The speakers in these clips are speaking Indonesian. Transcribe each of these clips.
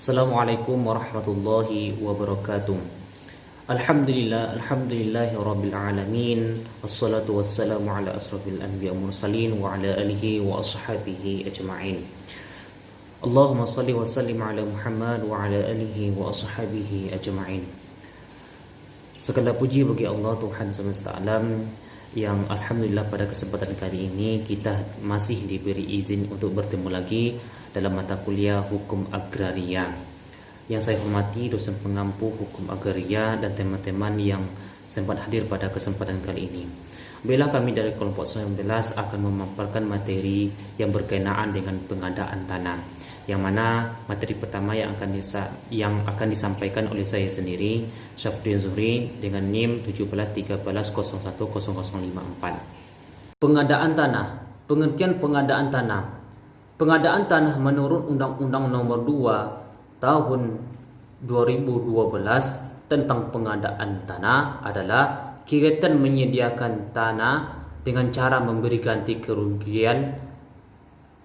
Assalamualaikum warahmatullahi wabarakatuh. Alhamdulillahi rabbil alamin. Wassalatu wassalamu ala asrafil anbiya mursalin wa ala alihi wa ashabihi ajma'in. Allahumma salli wa sallim ala Muhammad wa ala alihi wa ashabihi ajma'in. Segala puji bagi Allah Tuhan semesta alam yang alhamdulillah pada kesempatan kali ini kita masih diberi izin untuk bertemu lagi dalam mata kuliah hukum agraria. Yang saya hormati dosen pengampu hukum agraria dan teman-teman yang sempat hadir pada kesempatan kali ini. Bila kami dari kelompok 19 akan memaparkan materi yang berkenaan dengan pengadaan tanah, yang mana materi pertama yang akan disampaikan oleh saya sendiri, Syafrin Zuhri, dengan NIM 1713010054. Pengadaan tanah. Pengertian pengadaan tanah. Pengadaan tanah menurut Undang-Undang Nomor 2 Tahun 2012 tentang pengadaan tanah adalah kegiatan menyediakan tanah dengan cara memberi ganti kerugian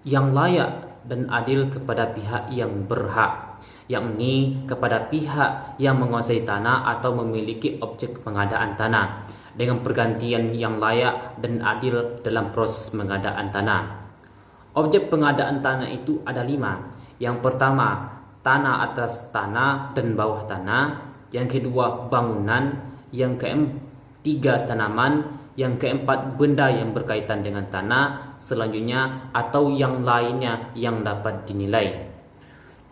yang layak dan adil kepada pihak yang berhak, yakni kepada pihak yang menguasai tanah atau memiliki objek pengadaan tanah, dengan pergantian yang layak dan adil dalam proses pengadaan tanah. Objek pengadaan tanah itu ada 5. Yang pertama, tanah atas tanah dan bawah tanah. Yang kedua, bangunan. Yang ketiga, tanaman. Yang keempat, benda yang berkaitan dengan tanah selanjutnya atau yang lainnya yang dapat dinilai.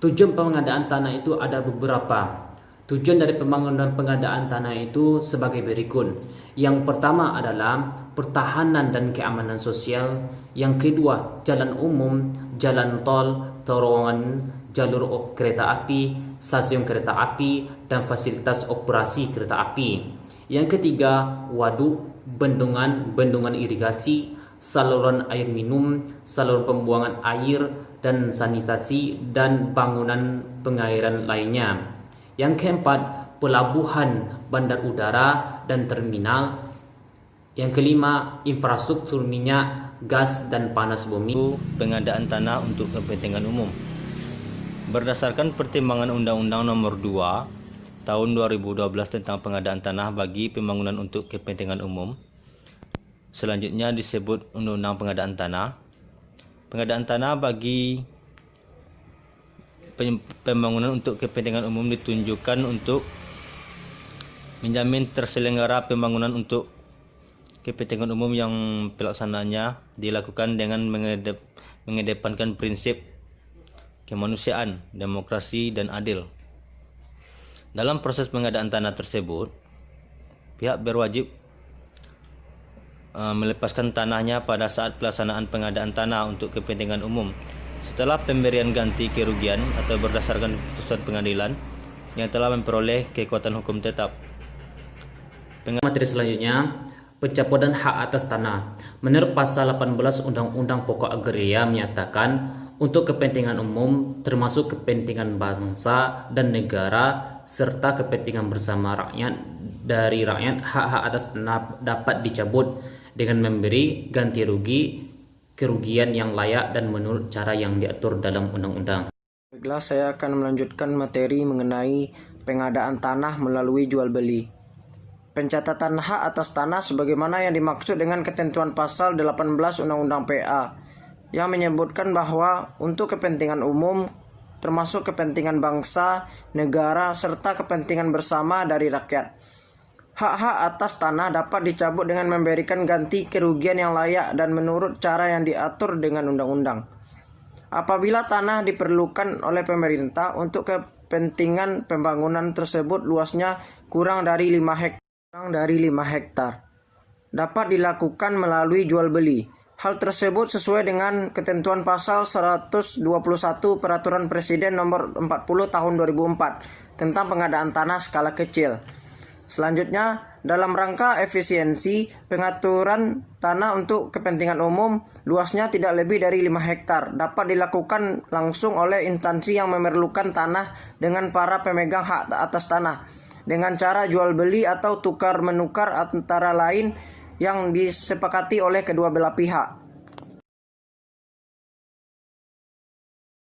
Tujuan pengadaan tanah itu ada beberapa. Tujuan dari pembangunan pengadaan tanah itu sebagai berikut. Yang pertama adalah pertahanan dan keamanan sosial. Yang kedua, jalan umum, jalan tol, terowongan, jalur kereta api, stasiun kereta api, dan fasilitas operasi kereta api. Yang ketiga, waduk, bendungan irigasi, saluran air minum, saluran pembuangan air dan sanitasi, dan bangunan pengairan lainnya. Yang keempat, pelabuhan, bandar udara, dan terminal. Yang kelima, infrastruktur minyak, gas, dan panas bumi. Pengadaan tanah untuk kepentingan umum. Berdasarkan pertimbangan Undang-Undang Nomor 2 Tahun 2012 tentang pengadaan tanah bagi pembangunan untuk kepentingan umum, selanjutnya disebut Undang-Undang Pengadaan Tanah. Pengadaan tanah bagi pembangunan untuk kepentingan umum ditunjukkan untuk menjamin terselenggara pembangunan untuk kepentingan umum yang pelaksananya dilakukan dengan mengedepankan prinsip kemanusiaan, demokrasi, dan adil. Dalam proses pengadaan tanah tersebut, pihak berwajib melepaskan tanahnya pada saat pelaksanaan pengadaan tanah untuk kepentingan umum setelah pemberian ganti kerugian atau berdasarkan putusan pengadilan yang telah memperoleh kekuatan hukum tetap. Materi selanjutnya, pencabutan hak atas tanah. Menurut pasal 18 Undang-Undang Pokok Agraria menyatakan untuk kepentingan umum termasuk kepentingan bangsa dan negara serta kepentingan bersama rakyat dari rakyat, hak-hak atas tanah dapat dicabut dengan memberi ganti rugi kerugian yang layak dan menurut cara yang diatur dalam undang-undang. Baiklah, saya akan melanjutkan materi mengenai pengadaan tanah melalui jual beli. Pencatatan hak atas tanah sebagaimana yang dimaksud dengan ketentuan pasal 18 Undang-Undang PA yang menyebutkan bahwa untuk kepentingan umum termasuk kepentingan bangsa, negara, serta kepentingan bersama dari rakyat. Hak-hak atas tanah dapat dicabut dengan memberikan ganti kerugian yang layak dan menurut cara yang diatur dengan undang-undang. Apabila tanah diperlukan oleh pemerintah untuk kepentingan pembangunan tersebut luasnya kurang dari 5 hektar, dapat dilakukan melalui jual beli. Hal tersebut sesuai dengan ketentuan pasal 121 Peraturan Presiden Nomor 40 Tahun 2004 tentang pengadaan tanah skala kecil. Selanjutnya, dalam rangka efisiensi pengaturan tanah untuk kepentingan umum luasnya tidak lebih dari 5 hektar dapat dilakukan langsung oleh instansi yang memerlukan tanah dengan para pemegang hak atas tanah dengan cara jual beli atau tukar menukar antara lain yang disepakati oleh kedua belah pihak.